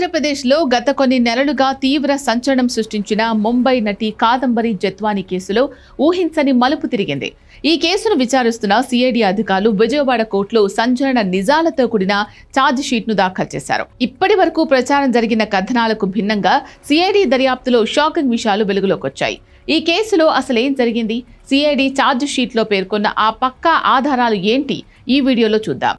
ఆంధ్రప్రదేశ్లో గత కొన్ని నెలలుగా తీవ్ర సంచలనం సృష్టించిన ముంబై నటి కాదంబరి జత్వానీ కేసులో ఊహించని మలుపు తిరిగింది. ఈ కేసును విచారిస్తున్న సిఐడి అధికారులు విజయవాడ కోర్టులో సంచలన నిజాలతో కూడిన ఛార్జ్ షీట్ ను దాఖలు చేశారు. ఇప్పటి వరకు ప్రచారం జరిగిన కథనాలకు భిన్నంగా సిఐడి దర్యాప్తులో షాకింగ్ విషయాలు వెలుగులోకి వచ్చాయి. ఈ కేసులో అసలేం జరిగింది, సిఐడి ఛార్జ్ షీట్ లో పేర్కొన్న ఆ పక్కా ఆధారాలు ఏంటి, ఈ వీడియోలో చూద్దాం.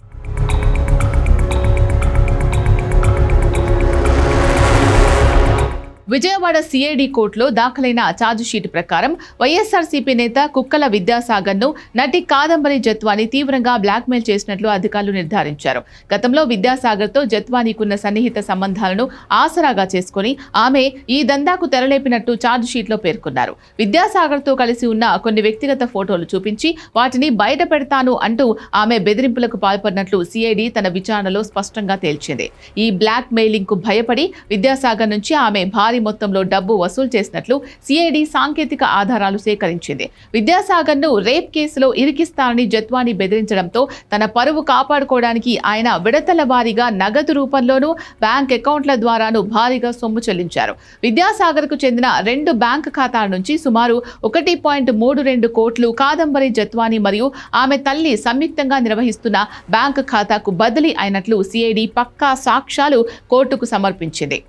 విజయవాడ సిఐడి కోర్టులో దాఖలైన ఛార్జ్ షీట్ ప్రకారం వైఎస్ఆర్సీపీ నేత కుక్కల విద్యాసాగర్ను నటి కాదంబరి జత్వానీ తీవ్రంగా బ్లాక్మెయిల్ చేసినట్లు అధికారులు నిర్ధారించారు. గతంలో విద్యాసాగర్తో జత్వానీకున్న సన్నిహిత సంబంధాలను ఆసరాగా చేసుకుని ఆమె ఈ దందాకు తెరలేపినట్టు ఛార్జ్ షీట్లో పేర్కొన్నారు. విద్యాసాగర్తో కలిసి ఉన్న కొన్ని వ్యక్తిగత ఫోటోలు చూపించి వాటిని బయట పెడతాను అంటూ ఆమె బెదిరింపులకు పాల్పడినట్లు సిఐడి తన విచారణలో స్పష్టంగా తేల్చింది. ఈ బ్లాక్ మెయిలింగ్ కు భయపడి విద్యాసాగర్ నుంచి ఆమె భారీ మొత్తంలో డబ్బు వసూలు చేసినట్లు సిఐడి సాంకేతిక ఆధారాలు సేకరించింది. విద్యాసాగర్ ను రేప్ కేసులో ఇరికిస్తానని జత్వానీ బెదిరించడంతో తన పరువు కాపాడుకోవడానికి ఆయన విడతల వారీగా నగదు రూపంలోనూ బ్యాంక్ అకౌంట్ల ద్వారాను భారీగా సొమ్ము చెల్లించారు. విద్యాసాగర్ కు చెందిన 2 బ్యాంక్ ఖాతాల నుంచి సుమారు 1.32 కోట్లు కాదంబరి జత్వానీ మరియు ఆమె తల్లి సంయుక్తంగా నిర్వహిస్తున్న బ్యాంక్ ఖాతాకు బదిలీ అయినట్లు సిఐడి పక్కా సాక్ష్యాలు కోర్టుకు సమర్పించింది.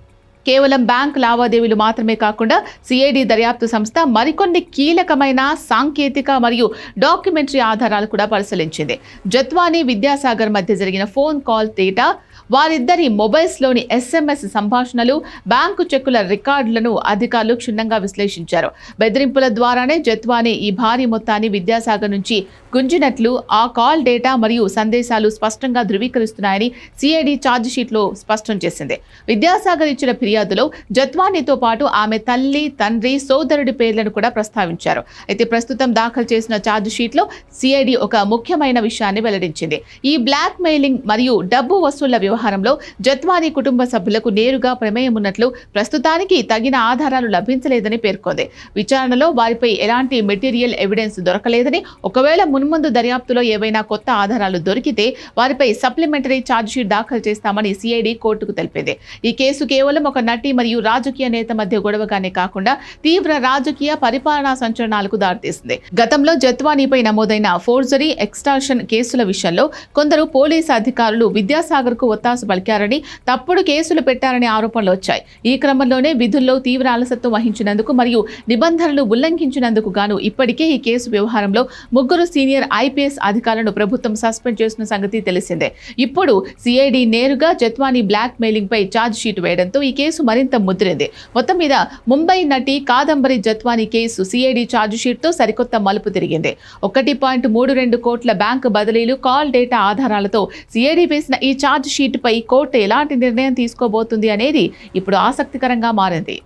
కేవలం బ్యాంక్ లావాదేవీలు మాత్రమే కాకుండా సిఐడి దర్యాప్తు సంస్థ మరికొన్ని కీలకమైన సాంకేతిక మరియు డాక్యుమెంటరీ ఆధారాలు కూడా పరిశీలించింది. జత్వానీ విద్యాసాగర్ మధ్య జరిగిన ఫోన్ కాల్ డేటా, వారిద్దరి మొబైల్స్లోని SMS సంభాషణలు, బ్యాంకు చెక్కుల రికార్డులను అధికారులు క్షుణ్ణంగా విశ్లేషించారు. బెదిరింపుల ద్వారానే జత్వానీ ఈ భారీ మొత్తాన్ని విద్యాసాగర్ నుంచి గుంజినట్లు ఆ కాల్ డేటా మరియు సందేశాలు స్పష్టంగా ధృవీకరిస్తున్నాయని సిఐడి ఛార్జ్ షీట్లో స్పష్టం చేసింది. విద్యాసాగర్ ఇచ్చిన ఫిర్యాదులో జత్వానీతో పాటు ఆమె తల్లి, తండ్రి, సోదరుడి పేర్లను కూడా ప్రస్తావించారు. అయితే ప్రస్తుతం దాఖలు చేసిన ఛార్జ్ షీట్లో సిఐడి ఒక ముఖ్యమైన విషయాన్ని వెల్లడించింది. ఈ బ్లాక్ మెయిలింగ్ మరియు డబ్బు వసూళ్ల వ్యవహారంలో జత్వానీ కుటుంబ సభ్యులకు నేరుగా ప్రమేయం ఉన్నట్లు ప్రస్తుతానికి తగిన ఆధారాలు లభించలేదని పేర్కొంది. విచారణలో వారిపై ఎలాంటి మెటీరియల్ ఎవిడెన్స్ దొరకలేదని, ఒకవేళ మున్ముందు దర్యాప్తులో ఏవైనా కొత్త ఆధారాలు దొరికితే వారిపై సప్లిమెంటరీ ఛార్జ్ షీట్ దాఖలు చేస్తామని సిఐడి కోర్టుకు తెలిపింది. ఈ కేసు కేవలం ఒక నటి మరియు రాజకీయ నేత మధ్య గొడవగానే కాకుండా తీవ్ర రాజకీయ పరిపాలనా సంచలనాలకు దారితీసింది. గతంలో జత్వానీపై నమోదైన ఫోర్జరీ, ఎక్స్టార్షన్ కేసుల విషయంలో కొందరు పోలీసు అధికారులు విద్యాసాగర్ కు ఒత్తాసు పలికారని, తప్పుడు కేసులు పెట్టారనే ఆరోపణలు వచ్చాయి. ఈ క్రమంలోనే విధుల్లో తీవ్ర అలసత్వం వహించినందుకు మరియు నిబంధనలు ఉల్లంఘించినందుకు గాను ఇప్పటికే ఈ కేసు వ్యవహారంలో 3 సీనియర్ ఐపీఎస్ అధికారులను ప్రభుత్వం సస్పెండ్ చేసిన సంగతి తెలిసిందే. ఇప్పుడు సిఐడి నేరుగా జత్వానీ బ్లాక్ మెయిలింగ్ పై ఛార్జ్ షీట్ వేయడంతో ఈ కేసు మరింత ముదిరింది. మొత్తం మీద ముంబై నటి Kadambari Jethwani case CID charge sheet తో సరికొత్త మలుపు తిరిగింది. 1.32 కోట్ల బ్యాంకు బదిలీలు, కాల్ డేటా ఆధారాలతో సిఐడి వేసిన ఈ ఛార్జ్ షీట్ పై కోర్టు ఎలాంటి నిర్ణయం తీసుకోబోతుంది అనేది ఇప్పుడు ఆసక్తికరంగా మారింది.